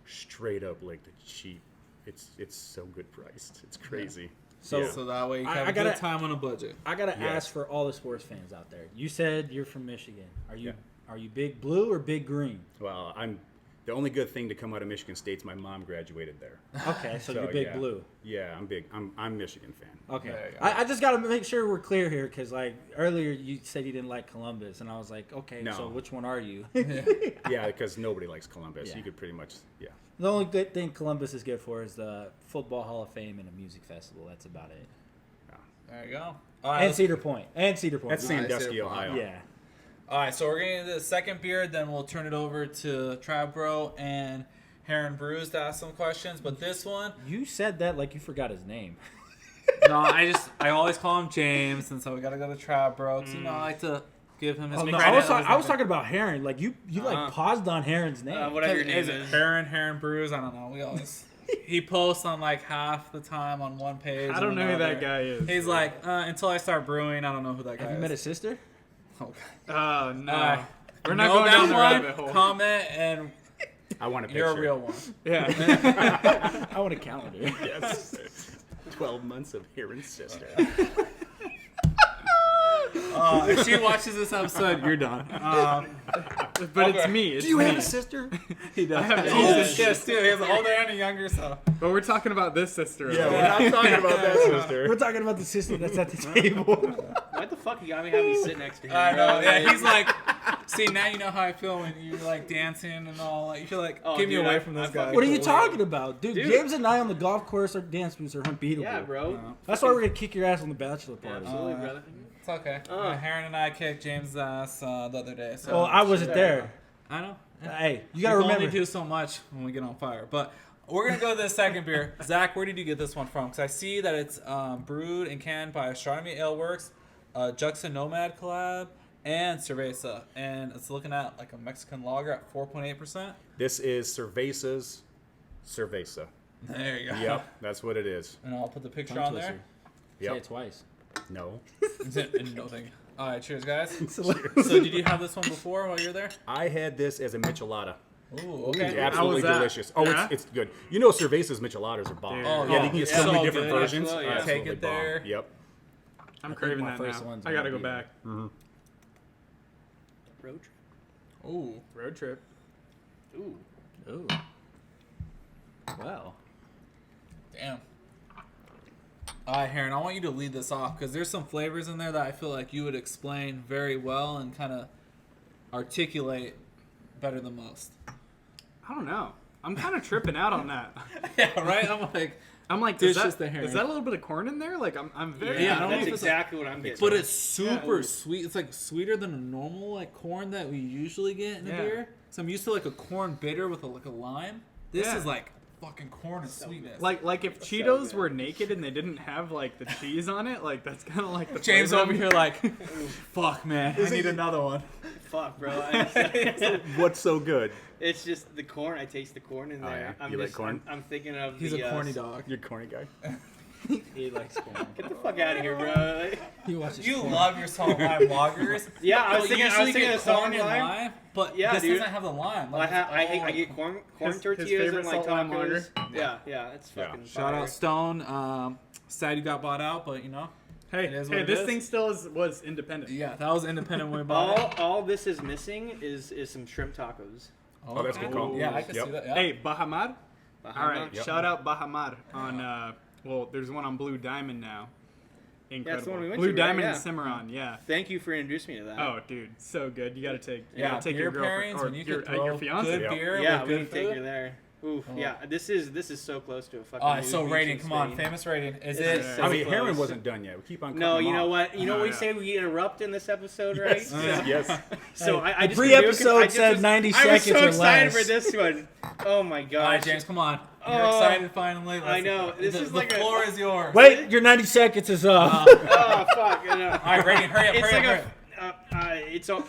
Speaker 2: straight up like the cheap it's so good priced. It's crazy.
Speaker 1: So,
Speaker 2: Yeah.
Speaker 3: So that way you can
Speaker 1: I
Speaker 3: have a
Speaker 1: gotta-
Speaker 3: good time on a budget.
Speaker 1: I gotta
Speaker 2: Yes.
Speaker 1: ask for all the sports fans out there. You said you're from Michigan. Are you
Speaker 2: Yeah.
Speaker 1: are you big blue or big green?
Speaker 2: Well, I'm the only good thing to come out of Michigan State's my mom graduated there.
Speaker 1: Okay, so you're big
Speaker 2: yeah.
Speaker 1: blue.
Speaker 2: Yeah, I'm big. I'm Michigan fan.
Speaker 1: Okay,
Speaker 3: There you go.
Speaker 1: I just gotta make sure we're clear here because like earlier you said you didn't like Columbus, and I was like, okay,
Speaker 2: No.
Speaker 1: so which one are you?
Speaker 2: Yeah, because nobody likes Columbus.
Speaker 1: Yeah.
Speaker 2: You could pretty much, yeah.
Speaker 1: The only good thing Columbus is good for is the Football Hall of Fame and a music festival. That's about it.
Speaker 3: There you go. All right,
Speaker 1: And Cedar Point.
Speaker 2: That's
Speaker 3: Nice.
Speaker 2: Sandusky, Ohio.
Speaker 1: Yeah.
Speaker 3: All right, so we're getting into the second beer, then we'll turn it over to Trap Bro and Heron Brews to ask some questions. But this one,
Speaker 1: You said that like you forgot his name.
Speaker 3: no, I always call him James, and so we gotta go to Trap Bro because I like to give him his
Speaker 1: Oh, no,
Speaker 3: credit.
Speaker 1: I was talking about Heron. Like you like paused on Heron's name.
Speaker 5: Whatever your name
Speaker 3: Is it Heron Brews? I don't know. We always he posts on like half the time on one page.
Speaker 4: I don't
Speaker 3: and
Speaker 4: know who
Speaker 3: another.
Speaker 4: that guy is.
Speaker 3: He's like, until I start brewing, I don't know who that guy
Speaker 1: Have you
Speaker 3: is.
Speaker 1: met his sister?
Speaker 3: Oh,
Speaker 4: Oh no,
Speaker 3: God.
Speaker 4: we're not
Speaker 3: Know
Speaker 4: going
Speaker 3: that
Speaker 4: down the
Speaker 3: one?
Speaker 4: rabbit hole.
Speaker 3: Comment and
Speaker 2: I want a picture.
Speaker 3: you're a real one.
Speaker 4: Yeah.
Speaker 1: I want a calendar.
Speaker 2: Yes. 12 months of Heron's sister.
Speaker 3: If she watches this episode, you're done.
Speaker 4: But it's me. It's me.
Speaker 2: sister?
Speaker 3: He does.
Speaker 4: I have two
Speaker 3: Yes,
Speaker 4: sisters.
Speaker 3: too. He has an older and a younger, so.
Speaker 4: But we're talking about this sister.
Speaker 2: Yeah, we're not talking about that sister.
Speaker 1: We're talking about the sister that's at the table.
Speaker 5: What the fuck? You got me have me sit next to him.
Speaker 3: I know.
Speaker 5: bro?
Speaker 3: Yeah, he's like, see, now you know how I feel when you're like dancing and all. Like, you feel like,
Speaker 5: Oh,
Speaker 3: get me
Speaker 5: dude,
Speaker 3: away
Speaker 5: I-
Speaker 3: from
Speaker 5: I
Speaker 3: this guy.
Speaker 5: fucking-
Speaker 1: What are you talking about? Dude,
Speaker 5: Dude.
Speaker 1: James and I on the golf course, our dance moves are unbeatable.
Speaker 5: Yeah, bro.
Speaker 1: That's why we're going to kick your ass on the bachelor party.
Speaker 5: Absolutely, brother.
Speaker 3: It's okay. Heron and I kicked James' ass the other day. So
Speaker 1: Well, I wasn't there.
Speaker 3: I know.
Speaker 1: Hey, you
Speaker 3: You
Speaker 1: got to
Speaker 3: can
Speaker 1: remember.
Speaker 3: only do so much when we get on fire. But we're going to go to the second beer. Zach, where did you get this one from? Because I see that it's brewed and canned by Astronomy Ale Works, Juxta Nomad collab, and Servehzah. And it's looking at like a Mexican lager at 4.8%.
Speaker 2: This is Servehzah's Servehzah.
Speaker 3: There you go.
Speaker 2: Yep, that's what it is.
Speaker 3: And I'll put the picture
Speaker 1: Tongue
Speaker 3: on
Speaker 1: twister.
Speaker 3: there.
Speaker 1: Say
Speaker 2: Yep.
Speaker 1: it twice.
Speaker 2: No.
Speaker 3: No thing. All right, cheers, guys. So did you have this one before while you were there?
Speaker 2: I had this as a michelada.
Speaker 3: Ooh, okay.
Speaker 2: Absolutely
Speaker 4: that?
Speaker 2: delicious. Oh,
Speaker 4: Yeah?
Speaker 2: it's good. You know Servehzah's micheladas are bomb.
Speaker 4: Oh,
Speaker 2: yeah, they can get so
Speaker 3: so
Speaker 2: many different
Speaker 3: good.
Speaker 2: versions.
Speaker 5: Absolutely, yeah.
Speaker 2: Absolutely
Speaker 3: Take it
Speaker 2: bomb.
Speaker 3: there.
Speaker 2: Yep.
Speaker 4: I'm craving
Speaker 1: my
Speaker 4: that
Speaker 1: first
Speaker 4: now.
Speaker 1: one's
Speaker 4: I gotta
Speaker 1: gonna
Speaker 4: go
Speaker 1: be
Speaker 4: back.
Speaker 5: Road trip.
Speaker 3: Ooh.
Speaker 4: Road trip.
Speaker 5: Ooh.
Speaker 1: Ooh. Wow.
Speaker 3: Damn. All right, Heron, I want you to lead this off because there's some flavors in there that I feel like you would explain very well and kind of articulate better than most.
Speaker 4: I don't know. I'm kind of tripping out on that.
Speaker 3: Yeah, right? I'm like,
Speaker 4: is
Speaker 3: Dishes
Speaker 4: that,
Speaker 3: the herring.
Speaker 4: is that a little bit of corn in there? Like I'm very.
Speaker 3: Yeah, I don't know
Speaker 5: that's
Speaker 3: if it's
Speaker 5: exactly what I'm getting.
Speaker 3: but it's super
Speaker 5: Yeah.
Speaker 3: sweet. It's like sweeter than a normal like corn that we usually get in a
Speaker 4: Yeah.
Speaker 3: beer. So I'm used to like a corn bitter with like a lime. This
Speaker 4: Yeah.
Speaker 3: is like fucking corn and sweetness.
Speaker 4: Like if Cheetos were naked and they didn't have like the cheese on it, like that's kind of like the
Speaker 3: James
Speaker 4: flavor.
Speaker 3: over here like, fuck man, I need another one.
Speaker 5: Fuck, bro.
Speaker 2: What's so good?
Speaker 5: It's just the corn. I taste the corn in
Speaker 2: Oh,
Speaker 5: there.
Speaker 2: yeah?
Speaker 5: I'm
Speaker 2: You like
Speaker 5: just,
Speaker 2: corn?
Speaker 5: I'm thinking of
Speaker 3: He's
Speaker 5: the,
Speaker 3: a corny dog.
Speaker 2: You're a corny guy.
Speaker 1: He likes corn.
Speaker 5: Get the fuck out of here, bro.
Speaker 1: He watches
Speaker 3: You
Speaker 1: corn.
Speaker 3: love your salt lime lagers.
Speaker 5: Yeah, I was
Speaker 3: Well,
Speaker 5: thinking. I
Speaker 3: usually
Speaker 5: was thinking
Speaker 3: get
Speaker 5: of salt
Speaker 3: corn
Speaker 5: and lime.
Speaker 3: but
Speaker 5: Yeah,
Speaker 3: this
Speaker 5: dude.
Speaker 3: doesn't have the lime.
Speaker 5: Well,
Speaker 3: Like,
Speaker 5: I get corn
Speaker 4: his
Speaker 5: tortillas
Speaker 4: favorite
Speaker 5: and like
Speaker 4: salt lime
Speaker 5: tacos.
Speaker 4: lager.
Speaker 5: Yeah, it's
Speaker 2: Yeah.
Speaker 5: fucking.
Speaker 3: Shout
Speaker 5: fire.
Speaker 3: out Stone. Sad you got bought out, but you know.
Speaker 4: Hey,
Speaker 3: It is what
Speaker 4: hey,
Speaker 3: it
Speaker 4: this
Speaker 3: is.
Speaker 4: thing still was independent.
Speaker 3: Yeah, that was independent when we bought it.
Speaker 5: All this is missing is some shrimp tacos.
Speaker 2: Oh, that's a good call.
Speaker 3: Yeah, I can
Speaker 2: Yep.
Speaker 3: see that. Yeah.
Speaker 4: Hey, Bahamar. All right,
Speaker 2: Yep.
Speaker 4: shout out Bahamar on. Well, there's one on Blue Diamond now. Incredible.
Speaker 5: that's the one we went
Speaker 4: Blue
Speaker 5: to, right?
Speaker 4: Diamond
Speaker 5: Yeah.
Speaker 4: and Cimarron, yeah.
Speaker 5: Thank you for introducing me to that.
Speaker 4: Oh, dude, so good. You gotta take. You
Speaker 3: Yeah,
Speaker 4: gotta take
Speaker 3: beer
Speaker 4: your girlfriend
Speaker 3: pairings
Speaker 4: or
Speaker 3: when you
Speaker 4: your,
Speaker 3: could throw
Speaker 4: your fiance.
Speaker 3: good
Speaker 2: Yeah.
Speaker 3: beer
Speaker 5: yeah,
Speaker 3: with
Speaker 5: we
Speaker 3: good
Speaker 5: can take
Speaker 3: food.
Speaker 5: you there. Oof,
Speaker 3: Oh.
Speaker 5: yeah. This is so close to a fucking.
Speaker 3: All right,
Speaker 5: nude
Speaker 3: so
Speaker 5: beach
Speaker 3: rating.
Speaker 5: in
Speaker 3: Come on,
Speaker 5: Spain.
Speaker 3: famous rating. Is
Speaker 5: This
Speaker 3: it?
Speaker 5: is so
Speaker 2: I mean,
Speaker 5: close.
Speaker 2: Heron wasn't done yet. We keep on.
Speaker 5: No,
Speaker 2: cutting
Speaker 5: you
Speaker 2: them
Speaker 5: know
Speaker 2: off.
Speaker 5: what? You know what we
Speaker 4: yeah.
Speaker 5: say we interrupt in this episode, right?
Speaker 2: Yes.
Speaker 5: So I just
Speaker 1: pre-episode said 90
Speaker 5: I was
Speaker 1: seconds
Speaker 5: so
Speaker 1: or
Speaker 5: excited
Speaker 1: less.
Speaker 5: for this one. Oh my
Speaker 3: All
Speaker 5: god.
Speaker 3: right, James, come on. You're
Speaker 5: Oh,
Speaker 3: excited finally.
Speaker 5: I know. This
Speaker 3: the,
Speaker 5: is like
Speaker 3: the
Speaker 5: a-
Speaker 3: floor is yours.
Speaker 1: Wait, your 90 seconds is up.
Speaker 5: Oh fuck. I know.
Speaker 3: All right, rating. Hurry up.
Speaker 5: It's
Speaker 3: Hurry
Speaker 5: like
Speaker 3: up.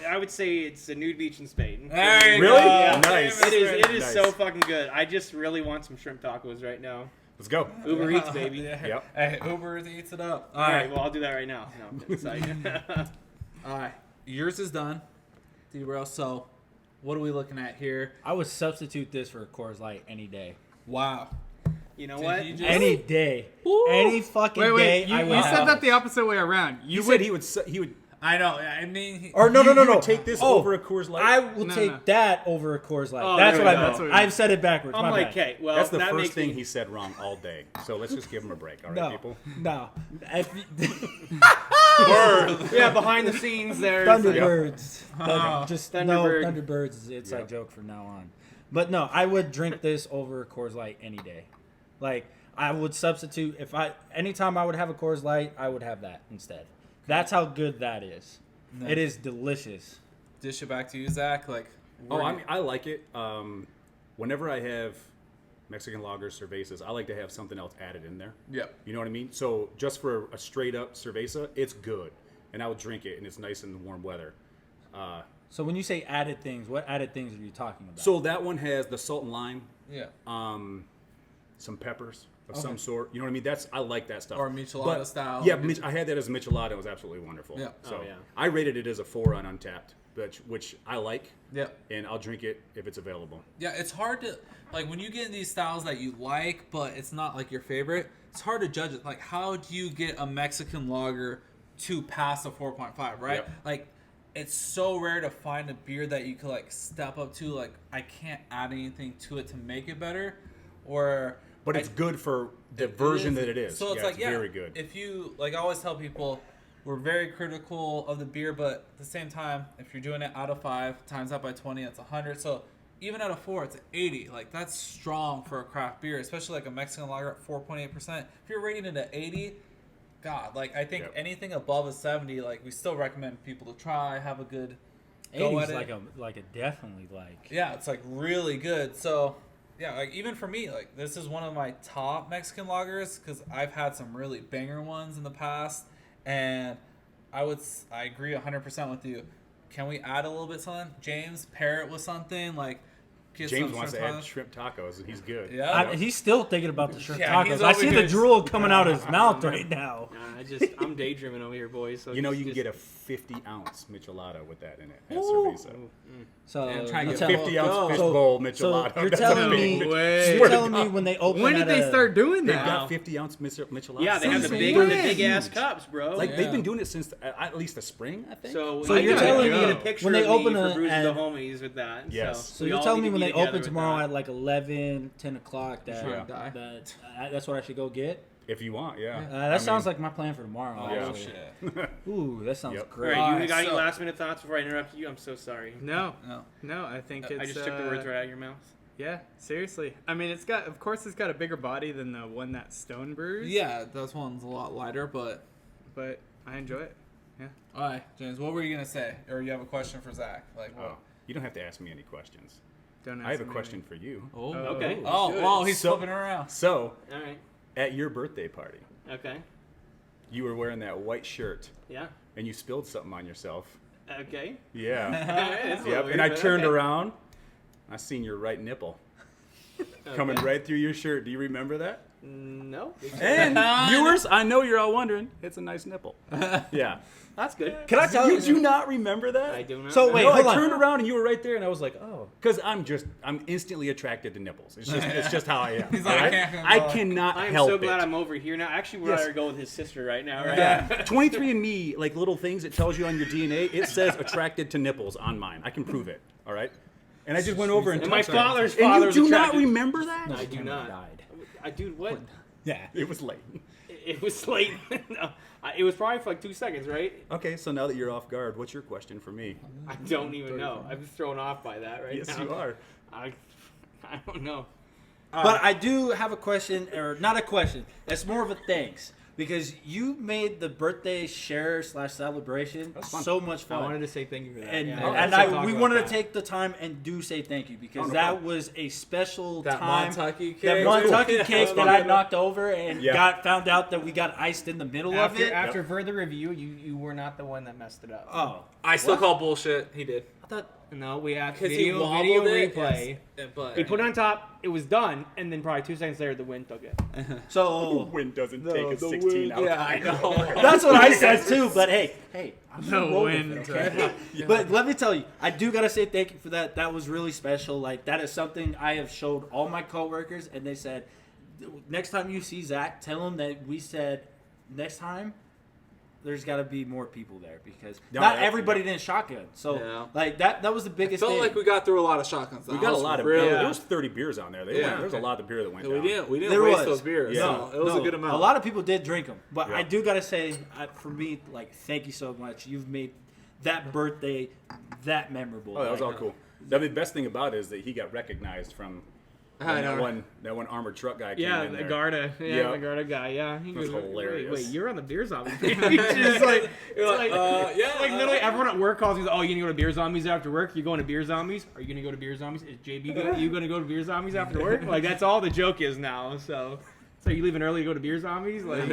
Speaker 5: I would say it's a nude beach in Spain.
Speaker 3: There you
Speaker 2: Really?
Speaker 3: go.
Speaker 2: Yeah. Nice.
Speaker 5: It is
Speaker 2: Nice.
Speaker 5: so fucking good. I just really want some shrimp tacos right now.
Speaker 2: Let's go.
Speaker 5: Uber Eats, baby.
Speaker 3: Yeah.
Speaker 2: Yep.
Speaker 3: Hey, Uber eats it up.
Speaker 5: All right, well I'll do that right now. No, it's like,
Speaker 3: All right, yours is done, D-Bro. So, what are we looking at here?
Speaker 1: I would substitute this for a Coors Light any day.
Speaker 3: Wow.
Speaker 5: You know
Speaker 3: Did
Speaker 5: what?
Speaker 3: he just-
Speaker 1: Any day, any fucking
Speaker 4: Wait,
Speaker 1: day.
Speaker 4: you,
Speaker 1: I
Speaker 4: you
Speaker 1: would
Speaker 4: said
Speaker 1: have
Speaker 4: that the
Speaker 1: this.
Speaker 4: opposite way around.
Speaker 2: You
Speaker 4: You
Speaker 2: said
Speaker 4: would.
Speaker 2: he would.
Speaker 3: I know. I mean,
Speaker 1: Or no.
Speaker 2: You would take this over a Coors Light.
Speaker 1: I will
Speaker 4: No,
Speaker 1: take
Speaker 4: no.
Speaker 1: that over a Coors Light.
Speaker 5: Oh,
Speaker 1: That's
Speaker 5: there
Speaker 1: what
Speaker 5: we
Speaker 1: I
Speaker 5: go.
Speaker 1: meant.
Speaker 4: That's what we meant.
Speaker 1: I've said it backwards.
Speaker 5: I'm
Speaker 1: my
Speaker 5: like,
Speaker 1: bad.
Speaker 5: okay, well,
Speaker 2: That's the
Speaker 5: that
Speaker 2: first
Speaker 5: makes
Speaker 2: thing
Speaker 5: me,
Speaker 2: he said wrong all day. So let's just give him a break, all right,
Speaker 1: No,
Speaker 2: people?
Speaker 1: no.
Speaker 5: yeah, behind the scenes there's
Speaker 1: Thunderbirds. Just
Speaker 5: Thunderbird.
Speaker 1: no Thunderbirds is an inside joke from now on. But no, I would drink this over a Coors Light any day. Like I would substitute anytime I would have a Coors Light, I would have that instead. That's how good that is.
Speaker 3: No.
Speaker 1: It is delicious.
Speaker 3: dish it back to you, Zach. Like,
Speaker 2: Oh, I mean, I like it. Whenever I have Mexican lagers, cervezas, I like to have something else added in there.
Speaker 3: Yep.
Speaker 2: You know what I mean? So just for a straight up cerveza, it's good, and I would drink it, and it's nice in the warm weather.
Speaker 1: So when you say added things, what added things are you talking about?
Speaker 2: So that one has the salt and lime,
Speaker 3: Yeah.
Speaker 2: some peppers of some sort. You know what I mean? I like that stuff.
Speaker 3: Or michelada style.
Speaker 2: Yeah, I had that as a michelada. It was absolutely wonderful.
Speaker 3: Yeah.
Speaker 2: So
Speaker 5: Oh, yeah.
Speaker 2: I rated it as a 4 on Untapped, which I like,
Speaker 3: Yep.
Speaker 2: and I'll drink it if it's available.
Speaker 3: Yeah, it's hard to like when you get in these styles that you like, but it's not like your favorite. It's hard to judge it. Like, how do you get a Mexican lager to pass a 4.5? Right?
Speaker 2: Yep.
Speaker 3: Like, it's so rare to find a beer that you could like step up to. Like, I can't add anything to it to make it better, or
Speaker 2: But it's good for the version that it is.
Speaker 3: So it's
Speaker 2: Yeah,
Speaker 3: like, yeah,
Speaker 2: very good.
Speaker 3: If you like, I always tell people, we're very critical of the beer, but at the same time, if you're doing it out of 5 times that by 20, that's 100. So even out of 4, it's 80. Like, that's strong for a craft beer, especially like a Mexican lager at 4.8%. If you're rating it at 80, God, like I think
Speaker 2: Yep.
Speaker 3: anything above a 70, like we still recommend people to try, have a good go
Speaker 1: 80's
Speaker 3: at it.
Speaker 1: like a definitely like.
Speaker 3: Yeah, it's like really good. So, yeah, like even for me, like this is one of my top Mexican lagers because I've had some really banger ones in the past, and I agree 100% with you. Can we add a little bit something? James, pair it with something like. Get
Speaker 2: James
Speaker 3: some
Speaker 2: wants to
Speaker 3: shrimp
Speaker 2: add
Speaker 3: tacos.
Speaker 2: shrimp tacos, and he's good.
Speaker 3: Yeah.
Speaker 1: He's still thinking about the shrimp
Speaker 3: Yeah, he's
Speaker 1: tacos. I
Speaker 3: over
Speaker 1: see
Speaker 3: here
Speaker 1: the drool coming out of his mouth right now.
Speaker 5: I'm daydreaming over here, boys. So
Speaker 2: You know,
Speaker 5: just-
Speaker 2: you can
Speaker 5: just-
Speaker 2: get a 50-ounce michelada with that in it at
Speaker 1: Ooh.
Speaker 2: Cerveza.
Speaker 1: So
Speaker 3: Yeah, try and
Speaker 1: you
Speaker 3: get
Speaker 1: tell-
Speaker 2: 50-ounce fish
Speaker 1: so-
Speaker 2: bowl
Speaker 1: So
Speaker 2: michelada.
Speaker 1: you're
Speaker 2: That's
Speaker 1: telling
Speaker 2: a
Speaker 1: me,
Speaker 2: big-
Speaker 4: Way.
Speaker 1: you're
Speaker 2: Swear to
Speaker 1: telling me
Speaker 2: God.
Speaker 1: when they open
Speaker 4: When
Speaker 1: at
Speaker 4: did they
Speaker 1: a-
Speaker 4: start doing
Speaker 2: They've
Speaker 4: that?
Speaker 2: got 50-ounce micheladas.
Speaker 5: Yeah, they have the
Speaker 1: Seriously?
Speaker 5: big ass
Speaker 2: Huge.
Speaker 5: cups, bro.
Speaker 2: Like,
Speaker 3: Yeah.
Speaker 2: they've been doing it since at least the spring, I think.
Speaker 5: So,
Speaker 1: So
Speaker 5: I
Speaker 1: you're
Speaker 5: gotta
Speaker 1: telling
Speaker 5: get
Speaker 1: me
Speaker 5: a picture
Speaker 1: when they
Speaker 5: of me
Speaker 1: open
Speaker 5: for
Speaker 1: a-
Speaker 5: Brews with the
Speaker 1: at-
Speaker 5: homies with that.
Speaker 2: Yes.
Speaker 1: So
Speaker 5: we
Speaker 1: you're
Speaker 5: all
Speaker 1: telling
Speaker 5: need
Speaker 1: me
Speaker 5: to
Speaker 1: when
Speaker 5: be
Speaker 1: they
Speaker 5: together
Speaker 1: open
Speaker 5: with
Speaker 1: tomorrow
Speaker 5: that.
Speaker 1: at like 11, 10 o'clock that,
Speaker 3: Sure. Die.
Speaker 1: that's what I should go get?
Speaker 2: If you want, yeah.
Speaker 1: That sounds like my plan for tomorrow.
Speaker 3: Oh,
Speaker 2: Yeah.
Speaker 1: actually.
Speaker 3: shit.
Speaker 1: Ooh, that sounds
Speaker 2: Yep.
Speaker 5: All
Speaker 1: great.
Speaker 5: right, you
Speaker 3: Alright,
Speaker 5: got any
Speaker 3: so-
Speaker 5: last minute thoughts before I interrupt you? I'm so sorry.
Speaker 4: No,
Speaker 3: No.
Speaker 4: no. I think it's.
Speaker 5: I just took the words right out of your mouth.
Speaker 4: Yeah, seriously. I mean, of course, it's got a bigger body than the one that Stone brews.
Speaker 3: Yeah, this one's a lot lighter, but
Speaker 4: but I enjoy it. Yeah.
Speaker 3: all right, James, what were you gonna say, or you have a question for Zach? Like,
Speaker 2: Oh, you don't have to ask me any questions.
Speaker 4: Don't.
Speaker 2: I have a
Speaker 4: ask me
Speaker 2: question for you.
Speaker 3: oh,
Speaker 5: Okay.
Speaker 3: oh,
Speaker 5: Good.
Speaker 3: wow, he's
Speaker 2: So-
Speaker 3: flipping her around.
Speaker 2: So,
Speaker 5: All right.
Speaker 2: at your birthday party,
Speaker 5: Okay.
Speaker 2: you were wearing that white shirt,
Speaker 5: Yeah.
Speaker 2: and you spilled something on yourself.
Speaker 5: Okay.
Speaker 2: Yeah.
Speaker 5: All right, that's a little
Speaker 2: Yep.
Speaker 5: weird,
Speaker 2: And I
Speaker 5: but
Speaker 2: turned
Speaker 5: okay.
Speaker 2: around. I seen your right nipple coming right through your shirt. Do you remember that?
Speaker 5: No.
Speaker 2: And viewers, I know you're all wondering. It's a nice nipple. Yeah.
Speaker 5: That's good.
Speaker 1: Can I tell
Speaker 2: Did you not remember that?
Speaker 5: I do not.
Speaker 1: So
Speaker 5: know.
Speaker 1: wait,
Speaker 2: No,
Speaker 1: hold
Speaker 2: I
Speaker 1: on.
Speaker 2: turned around and you were right there, and I was like, oh, because I'm instantly attracted to nipples. It's just how I am.
Speaker 3: He's like,
Speaker 2: all
Speaker 3: I
Speaker 2: right?
Speaker 3: can't
Speaker 2: I
Speaker 3: control it.
Speaker 2: cannot
Speaker 5: I am
Speaker 2: help
Speaker 5: so glad
Speaker 2: it.
Speaker 5: I'm over here now. Actually, would
Speaker 2: Yes.
Speaker 5: rather go with his sister right now, right?
Speaker 2: Yeah. 23andMe, like little things it tells you on your DNA, it says attracted to nipples on mine. I can prove it. All right. And I just went over and
Speaker 5: And my
Speaker 2: touched her.
Speaker 5: father's
Speaker 2: And
Speaker 5: father
Speaker 2: you
Speaker 5: was
Speaker 2: do not
Speaker 5: attracted-
Speaker 2: remember that?
Speaker 5: I do not.
Speaker 1: Died.
Speaker 5: Dude, what?
Speaker 1: Yeah.
Speaker 2: It was late.
Speaker 5: It was late. No, it was probably for like 2 seconds, right?
Speaker 2: Okay, so now that you're off guard, what's your question for me?
Speaker 5: I don't even know. I'm just thrown off by that right
Speaker 2: Yes,
Speaker 5: now.
Speaker 2: you are.
Speaker 5: I don't know.
Speaker 1: But I do have a question, or not a question. It's more of a thanks because you made the birthday share / celebration
Speaker 2: fun.
Speaker 1: so much
Speaker 4: I
Speaker 1: fun.
Speaker 4: wanted to say thank you for that.
Speaker 1: and
Speaker 4: Yeah.
Speaker 1: we wanted to take the time and do say thank you because
Speaker 2: no
Speaker 1: that
Speaker 2: problem.
Speaker 1: was a special
Speaker 3: That
Speaker 1: time.
Speaker 3: Montucky cake.
Speaker 1: That Montucky
Speaker 3: Yeah.
Speaker 1: cake that I knocked over and
Speaker 2: Yeah.
Speaker 1: found out that we got iced in the middle of it.
Speaker 4: After further review, you were not the one that messed it up.
Speaker 1: Oh,
Speaker 3: I still call bullshit. He did.
Speaker 5: I thought no, we had
Speaker 3: Because he
Speaker 5: video
Speaker 3: wobbled it.
Speaker 5: replay.
Speaker 3: Yes, but
Speaker 5: We put it on top. It was done, and then probably 2 seconds later, the wind took it.
Speaker 1: so
Speaker 2: Wind doesn't take a 16 out.
Speaker 3: yeah, I know.
Speaker 1: that's what I said too. But hey, I'm gonna
Speaker 4: No
Speaker 1: roll with
Speaker 4: wind.
Speaker 1: it, okay? But let me tell you, I do gotta say thank you for that. That was really special. Like that is something I have showed all my coworkers, and they said next time you see Zach, tell him that we said next time there's got to be more people there because not everybody didn't shotgun. So like that was the biggest
Speaker 3: Felt
Speaker 1: thing.
Speaker 3: like we got through a lot of shotguns.
Speaker 2: We got a lot of
Speaker 3: really,
Speaker 2: beer. There was 30 beers on there. There was a lot of beer that went down.
Speaker 3: We didn't
Speaker 1: There
Speaker 3: waste
Speaker 1: was.
Speaker 3: those beers.
Speaker 2: Yeah.
Speaker 3: So it was a good amount.
Speaker 1: A lot of people did drink them, but
Speaker 2: Yeah.
Speaker 1: I do got to say, for me, like, thank you so much. You've made that birthday that memorable.
Speaker 2: Oh, that was
Speaker 1: Like,
Speaker 2: all cool. The best thing about it is that he got recognized from that one armored truck guy came
Speaker 5: Yeah,
Speaker 2: in
Speaker 5: the
Speaker 2: there.
Speaker 5: Garda. Yeah,
Speaker 2: Yeah.
Speaker 5: the Garda guy. Yeah, he
Speaker 2: That's
Speaker 5: goes,
Speaker 2: hilarious.
Speaker 5: Wait, you're on the Beer Zombies page. It's like,
Speaker 3: yeah.
Speaker 5: like literally everyone at work calls me. Oh, you gonna go to Beer Zombies after work? You going to Beer Zombies? Are you gonna go to Beer Zombies? Is JB good? You gonna go to Beer Zombies after work? Like that's all the joke is now. So you leaving early to go to Beer Zombies? Like,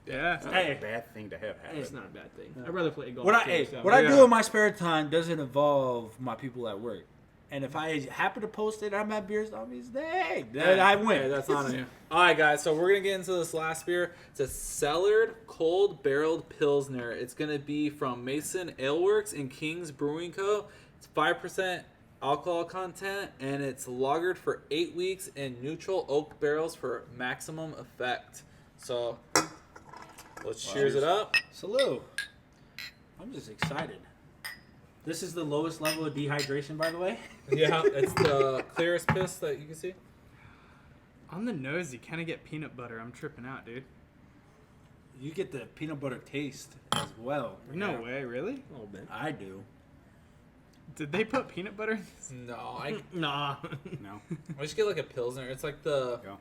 Speaker 4: Yeah.
Speaker 2: It's not
Speaker 1: Hey.
Speaker 2: a bad thing to have happen.
Speaker 5: it's not a bad thing. I'd rather play golf.
Speaker 1: What
Speaker 5: too,
Speaker 1: I
Speaker 5: so.
Speaker 1: what I do in my spare time doesn't involve my people at work. And if I happen to post it, I'm at Beer Zombies. Then I win.
Speaker 3: Hey, that's on you. All right, guys. So we're gonna get into this last beer. It's a Cellared Cold Barreled Pilsner. It's gonna be from Mason Ale Works and King's Brewing Co. It's 5% alcohol content, and it's lagered for 8 weeks in neutral oak barrels for maximum effect. So let's cheers it up.
Speaker 1: Salute. I'm just excited. This is the lowest level of dehydration, by the way.
Speaker 3: Yeah, it's the clearest piss that you can see.
Speaker 4: On the nose, you kind of get peanut butter. I'm tripping out, dude.
Speaker 1: You get the peanut butter taste as well.
Speaker 4: No way, really?
Speaker 5: A little bit.
Speaker 1: I do.
Speaker 4: Did they put peanut butter in this?
Speaker 3: No, I
Speaker 5: Nah.
Speaker 2: No.
Speaker 3: just get like a Pilsner. It's like the
Speaker 2: Yeah.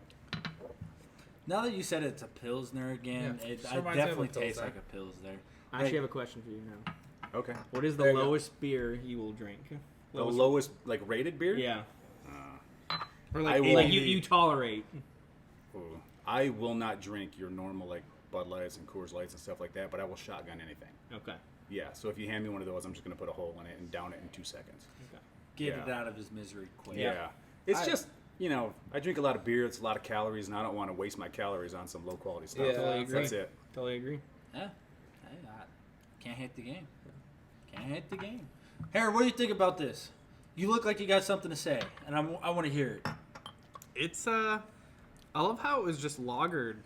Speaker 1: Now that you said it's a Pilsner again,
Speaker 3: Yeah,
Speaker 1: it
Speaker 3: just
Speaker 1: I
Speaker 3: reminds me of a
Speaker 1: definitely taste
Speaker 3: Pilsner.
Speaker 1: like a Pilsner.
Speaker 5: I actually have a question for you now.
Speaker 2: Okay.
Speaker 5: What is the
Speaker 3: There you go.
Speaker 5: lowest beer you will drink?
Speaker 2: The lowest like rated beer?
Speaker 5: Yeah. Or
Speaker 2: I
Speaker 5: like,
Speaker 2: will-
Speaker 5: like you tolerate.
Speaker 2: Ooh. I will not drink your normal like Bud Lights and Coors Lights and stuff like that, but I will shotgun anything.
Speaker 5: Okay.
Speaker 2: Yeah, so if you hand me one of those, I'm just gonna put a hole in it and down it in 2 seconds.
Speaker 1: Get
Speaker 2: Yeah.
Speaker 1: it out of his misery quick.
Speaker 2: Yeah. It's just, I drink a lot of beer, it's a lot of calories, and I don't want to waste my calories on some low quality stuff.
Speaker 3: Yeah, totally
Speaker 5: agree.
Speaker 2: That's it.
Speaker 5: Totally agree.
Speaker 1: Yeah. Hey, I can't hate the game. Can't hate the game. Harry, what do you think about this? You look like you got something to say, and I want to hear it.
Speaker 4: It's I love how it was just lagered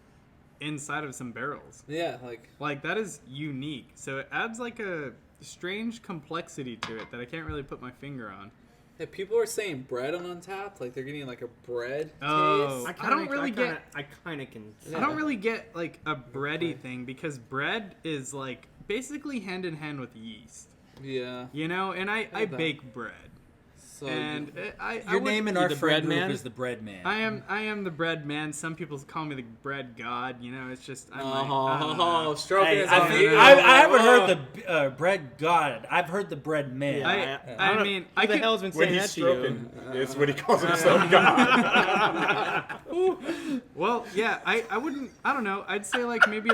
Speaker 4: inside of some barrels.
Speaker 3: yeah,
Speaker 4: Like that is unique. So it adds like a strange complexity to it that I can't really put my finger on.
Speaker 3: yeah, people are saying bread on Untapped, like they're getting like a bread
Speaker 4: Oh.
Speaker 3: taste.
Speaker 4: I don't really get-
Speaker 5: I kind of can.
Speaker 4: I don't really get like a bready thing because bread is like basically hand in hand with yeast.
Speaker 3: Yeah.
Speaker 4: You know, and I
Speaker 3: that.
Speaker 4: bake bread.
Speaker 3: So
Speaker 4: And I
Speaker 1: Your
Speaker 4: would-
Speaker 1: name in
Speaker 5: you
Speaker 1: our
Speaker 5: the
Speaker 1: friend
Speaker 5: bread
Speaker 1: group
Speaker 5: man?
Speaker 1: is the bread man.
Speaker 4: I am the bread man. Some people call me the bread god. You know, it's just I'm like, I don't
Speaker 3: oh,
Speaker 4: know.
Speaker 3: stroking
Speaker 1: Hey,
Speaker 3: his
Speaker 1: I,
Speaker 3: own
Speaker 1: think-
Speaker 3: ego.
Speaker 1: I haven't heard the bread god. I've heard the bread man.
Speaker 5: Yeah.
Speaker 4: I mean,
Speaker 5: Who
Speaker 4: I
Speaker 5: the
Speaker 4: could,
Speaker 5: hell's been
Speaker 2: When
Speaker 5: saying
Speaker 2: he's
Speaker 5: that to you?
Speaker 2: stroking, it's what he calls himself God.
Speaker 4: well, yeah, I wouldn't. I don't know. I'd say like maybe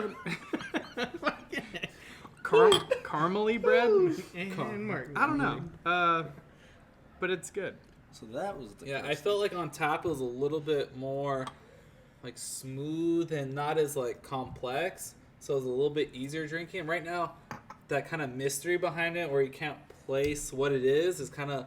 Speaker 4: caramely bread.
Speaker 5: And Mark.
Speaker 4: I don't know. But it's good.
Speaker 1: So that was the
Speaker 3: Yeah, I
Speaker 1: first
Speaker 3: felt like on tap it was a little bit more like smooth and not as like complex. So it was a little bit easier drinking. Right now, that kind of mystery behind it where you can't place what it is kind of,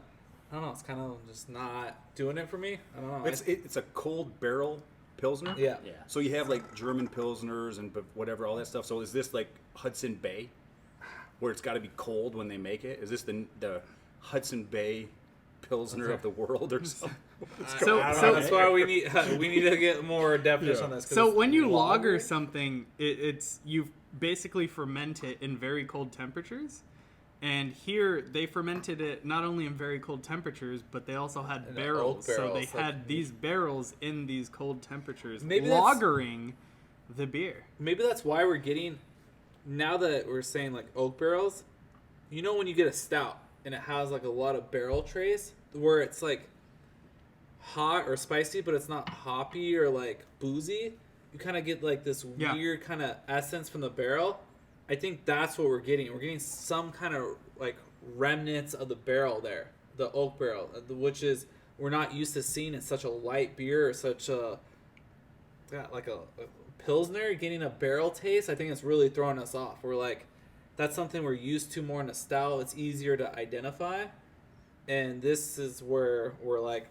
Speaker 3: I don't know, it's kind of just not doing it for me. I don't know.
Speaker 2: It's a cold barrel Pilsner.
Speaker 3: yeah.
Speaker 1: Yeah.
Speaker 2: So you have like German Pilsners and whatever, all that stuff. So is this like Hudson Bay, where it's got to be cold when they make it? Is this the Hudson Bay Pilsner of the world or something?
Speaker 4: So
Speaker 3: That's why we need to get more definition on this. 'cause
Speaker 4: So
Speaker 3: it's
Speaker 4: when you
Speaker 3: lager.
Speaker 4: lager something, it's you basically ferment it in very cold temperatures. And here they fermented it not only in very cold temperatures, but they also had
Speaker 3: And
Speaker 4: barrels.
Speaker 3: oak
Speaker 4: So they
Speaker 3: barrels, like-
Speaker 4: had these barrels in these cold temperatures,
Speaker 3: Maybe that's-
Speaker 4: lagering the beer.
Speaker 3: Maybe that's why we're getting, now that we're saying like oak barrels, you know when you get a stout and it has like a lot of barrel trace where it's like hot or spicy, but it's not hoppy or like boozy, you kind of get like this
Speaker 4: Yeah.
Speaker 3: weird kind of essence from the barrel. I think that's what we're getting. We're getting some kind of like remnants of the barrel there, the oak barrel, which is we're not used to seeing in such a light beer or such a like a Pilsner getting a barrel taste. I think it's really throwing us off. We're like, that's something we're used to more in a stout. It's easier to identify, and this is where we're like,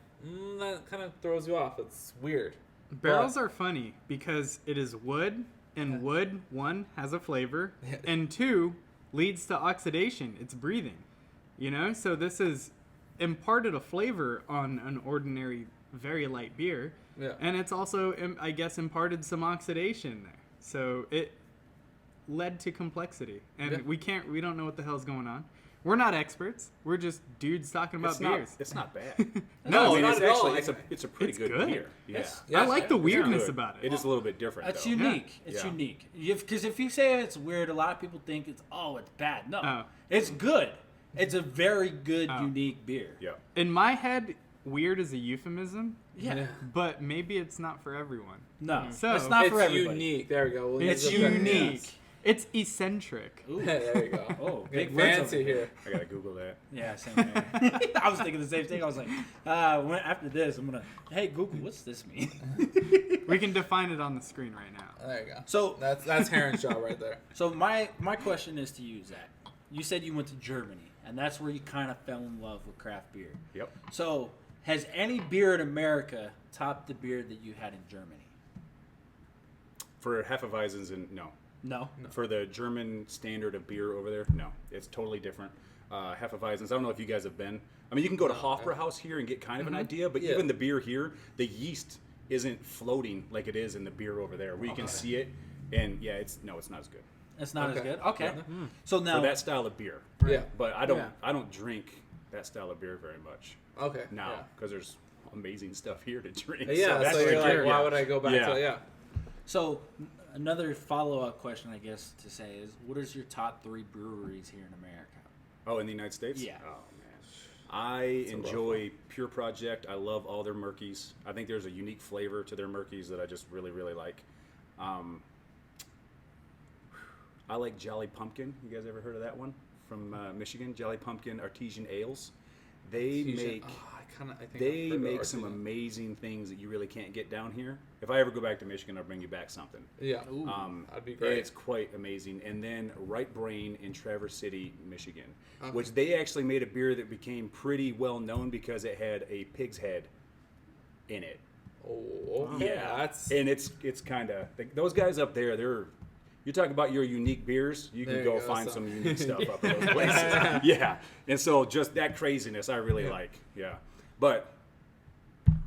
Speaker 3: that kind of throws you off. It's weird.
Speaker 4: Barrels are funny because it is wood, and wood, 1, has a flavor, and 2, leads to oxidation. It's breathing. You know? So this is imparted a flavor on an ordinary, very light beer.
Speaker 6: Yeah.
Speaker 4: And it's also, I guess, imparted some oxidation there. So it led to complexity. And we don't know what the hell's going on. We're not experts. We're just dudes talking about beers.
Speaker 2: It's not bad.
Speaker 6: No,
Speaker 2: I mean,
Speaker 6: not
Speaker 2: it's
Speaker 6: at all.
Speaker 2: actually it's a pretty good beer. Yeah.
Speaker 4: I like the weirdness
Speaker 2: Good.
Speaker 4: about it.
Speaker 2: It is a little bit different.
Speaker 1: That's
Speaker 2: though.
Speaker 1: unique.
Speaker 2: Yeah.
Speaker 1: It's
Speaker 2: Yeah.
Speaker 1: unique. Because if you say it's weird, a lot of people think it's bad. No,
Speaker 4: Oh.
Speaker 1: it's good. It's a very good, unique beer.
Speaker 2: Yeah.
Speaker 4: In my head, weird is a euphemism,
Speaker 1: Yeah.
Speaker 4: but maybe it's not for everyone.
Speaker 1: No,
Speaker 4: So,
Speaker 1: it's not
Speaker 6: It's
Speaker 1: for everybody.
Speaker 6: unique. There we go. We'll
Speaker 1: It's
Speaker 6: use the better-
Speaker 1: unique.
Speaker 6: yes.
Speaker 4: It's eccentric.
Speaker 1: Ooh.
Speaker 6: There you go.
Speaker 1: Oh,
Speaker 6: Get
Speaker 1: big words
Speaker 6: fancy
Speaker 1: over
Speaker 6: here.
Speaker 2: I gotta Google that.
Speaker 1: Yeah, same here. I was thinking the same thing. I was like, after this, I'm gonna, hey Google, what's this mean?
Speaker 4: We can define it on the screen right now.
Speaker 6: There you go.
Speaker 1: So,
Speaker 6: That's Heron's job right there.
Speaker 1: so my question is to you, Zach. You said you went to Germany, and that's where you kind of fell in love with craft beer.
Speaker 2: Yep.
Speaker 1: So, has any beer in America topped the beer that you had in Germany?
Speaker 2: For Hefeweizens and no.
Speaker 1: No.
Speaker 2: For the German standard of beer over there, no. It's totally different. Hefeweizens, I don't know if you guys have been. I mean, you can go to Hofbrauhaus here and get kind of an idea, but
Speaker 6: Yeah.
Speaker 2: even the beer here, the yeast isn't floating like it is in the beer over there, where you can see it. And yeah, it's not as good
Speaker 1: It's not as
Speaker 6: Okay.
Speaker 1: good. Okay.
Speaker 6: Yeah.
Speaker 1: So now
Speaker 2: for that style of beer.
Speaker 6: Yeah.
Speaker 2: But I don't drink that style of beer very much
Speaker 6: Okay.
Speaker 2: now because there's amazing stuff here to drink.
Speaker 6: Yeah.
Speaker 2: that's
Speaker 6: So you're
Speaker 2: the
Speaker 6: like,
Speaker 2: gear,
Speaker 6: why
Speaker 2: yeah.
Speaker 6: would I go back
Speaker 2: Yeah.
Speaker 6: to? Yeah.
Speaker 1: So another follow-up question, I guess, to say is, what is your top 3 breweries here in America?
Speaker 2: Oh, in the United States?
Speaker 1: Yeah.
Speaker 2: Oh, man. I enjoy Pure Project. I love all their Murkies. I think there's a unique flavor to their Murkies that I just really, really like. I like Jolly Pumpkin. You guys ever heard of that one? From Michigan? Jolly Pumpkin Artesian Ales. They make...
Speaker 6: I think
Speaker 2: They
Speaker 6: I've heard
Speaker 2: make
Speaker 6: of
Speaker 2: some
Speaker 6: Artesian.
Speaker 2: amazing things that you really can't get down here. If I ever go back to Michigan, I'll bring you back something.
Speaker 6: Yeah. That'd be great.
Speaker 2: It's quite amazing. And then Right Brain in Traverse City, Michigan,
Speaker 6: Okay.
Speaker 2: which they actually made a beer that became pretty well known because it had a pig's head in it.
Speaker 6: Oh, okay.
Speaker 2: Yeah,
Speaker 6: That's
Speaker 2: and it's kind of those guys up there. You talk about your unique beers. You
Speaker 6: There
Speaker 2: can
Speaker 6: you
Speaker 2: go
Speaker 6: go,
Speaker 2: find
Speaker 6: so-
Speaker 2: some unique stuff up in those places. Yeah, and so just that craziness, I really like. Yeah, but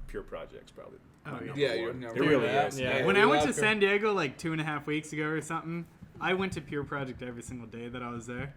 Speaker 2: Pure Project's probably. my number
Speaker 6: yeah,
Speaker 2: one.
Speaker 6: you're never
Speaker 2: It really
Speaker 6: that.
Speaker 2: is.
Speaker 6: Yeah.
Speaker 4: When
Speaker 6: we
Speaker 4: I went
Speaker 6: love
Speaker 4: to
Speaker 6: Pure-
Speaker 4: San Diego like 2.5 weeks ago or something, I went to Pure Project every single day that I was there,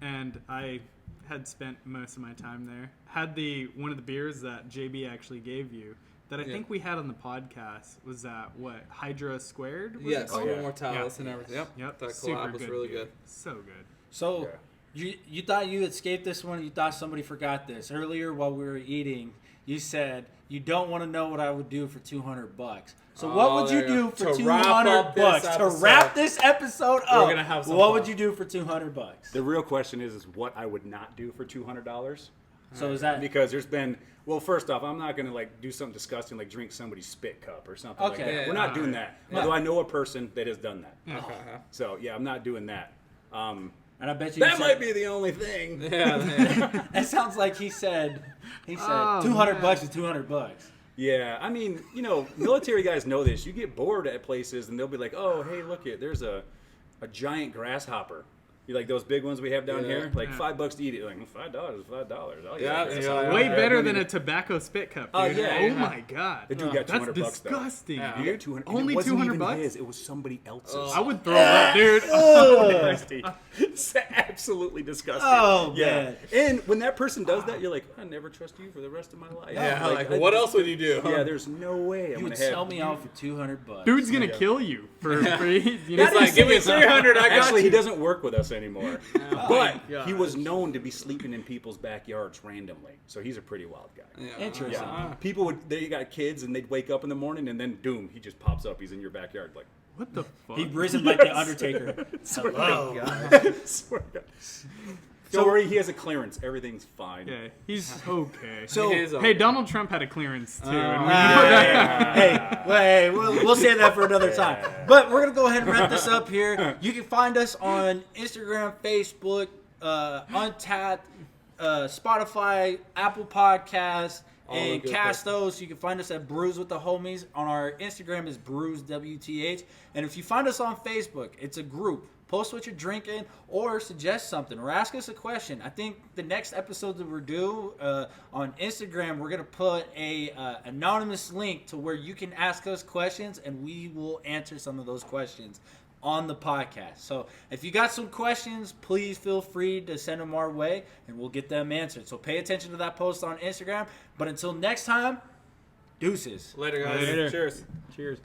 Speaker 4: and I had spent most of my time there. Had one of the beers that JB actually gave you that I think we had on the podcast was that Hydra Squared? Was it
Speaker 6: Yes,
Speaker 4: called?
Speaker 6: Super Mortalis and everything. Yep.
Speaker 4: Yep.
Speaker 6: That
Speaker 4: Super
Speaker 6: collab was
Speaker 4: good
Speaker 6: really
Speaker 4: beer.
Speaker 6: good.
Speaker 4: So good.
Speaker 1: So
Speaker 2: Yeah.
Speaker 1: you thought you escaped this one. You thought somebody forgot this. Earlier while we were eating, you said you don't want to know what I would do for $200. So what would you
Speaker 6: there you
Speaker 1: do
Speaker 6: go.
Speaker 1: for
Speaker 6: To wrap up this
Speaker 1: $200? To
Speaker 6: episode.
Speaker 1: wrap this episode up,
Speaker 6: gonna have some
Speaker 1: what
Speaker 6: fun.
Speaker 1: would you do for $200?
Speaker 2: The real question is what I would not do for $200.
Speaker 1: So is that
Speaker 2: Because there's been, well, first off, I'm not going to like do something disgusting like drink somebody's spit cup or something like
Speaker 1: Okay.
Speaker 2: that.
Speaker 6: Yeah,
Speaker 2: We're not
Speaker 6: yeah.
Speaker 2: doing that.
Speaker 1: Yeah.
Speaker 2: Although I know a person that has done that.
Speaker 6: Okay.
Speaker 2: So yeah, I'm not doing that.
Speaker 1: and I bet you
Speaker 2: That
Speaker 1: said-
Speaker 2: might be the only thing.
Speaker 6: Yeah.
Speaker 1: That sounds like he said
Speaker 4: Oh,
Speaker 1: $200 is $200.
Speaker 2: Yeah, I mean, military guys know this. You get bored at places and they'll be like, oh, hey, look it, there's a giant grasshopper. You like those big ones we have down
Speaker 6: Yeah.
Speaker 2: here? Like $5 to eat it. Like $5 is $5. Oh,
Speaker 6: Yeah,
Speaker 2: that's
Speaker 6: yeah,
Speaker 2: all right.
Speaker 4: Way
Speaker 6: Yeah,
Speaker 4: better
Speaker 2: don't
Speaker 4: than
Speaker 2: even-
Speaker 4: a tobacco spit cup,
Speaker 2: Oh,
Speaker 4: dude.
Speaker 2: yeah,
Speaker 4: Oh
Speaker 2: yeah.
Speaker 4: my god.
Speaker 2: The dude got
Speaker 4: That's
Speaker 2: $200 though.
Speaker 4: disgusting,
Speaker 6: Yeah.
Speaker 2: You
Speaker 4: dude.
Speaker 2: got 200.
Speaker 4: Only
Speaker 2: it wasn't
Speaker 4: $200
Speaker 2: even
Speaker 4: bucks?
Speaker 2: his. It was somebody else's.
Speaker 4: I would throw up, dude.
Speaker 2: Nasty. It's absolutely disgusting.
Speaker 1: Oh,
Speaker 2: yeah.
Speaker 1: man.
Speaker 2: And when that person does that, you're like, I never trust you for the rest of my life.
Speaker 6: Yeah, like,
Speaker 2: I-
Speaker 6: what else would you do?
Speaker 2: Yeah, there's no way I'm
Speaker 1: You would
Speaker 2: gonna have.
Speaker 1: sell me out for $200.
Speaker 4: Dude's gonna kill you for free. You know?
Speaker 6: He's like, give me 300. I got
Speaker 2: Actually,
Speaker 6: you.
Speaker 2: he doesn't work with us anymore. But
Speaker 6: God.
Speaker 2: he was known to be sleeping in people's backyards randomly. So he's a pretty wild guy.
Speaker 6: Yeah.
Speaker 1: Interesting.
Speaker 2: Yeah. People would, they got kids and they'd wake up in the morning and then, doom, he just pops up. He's in your backyard. Like,
Speaker 4: What the fuck?
Speaker 1: He risen like the Undertaker.
Speaker 2: swear to
Speaker 1: Hello.
Speaker 2: God. Swear to God. Don't worry, he has a clearance. Everything's fine.
Speaker 4: Yeah, he's okay.
Speaker 1: So,
Speaker 6: He is
Speaker 4: Hey,
Speaker 6: okay.
Speaker 4: Donald Trump had a clearance too.
Speaker 1: hey, we'll save that for another time. But we're gonna go ahead and wrap this up here. You can find us on Instagram, Facebook, Untapped, Spotify, Apple Podcasts, and cast those. You can find us at Brews with the Homies. On our Instagram is BrewsWTH. And if you find us on Facebook, it's a group. Post what you're drinking or suggest something or ask us a question. I think the next episode that we're due on Instagram, we're going to put a anonymous link to where you can ask us questions and we will answer some of those questions on the podcast. So if you got some questions, please feel free to send them our way and we'll get them answered. So pay attention to that post on Instagram. But until next time, deuces.
Speaker 6: Later, guys.
Speaker 5: Later.
Speaker 6: Cheers.
Speaker 5: Cheers.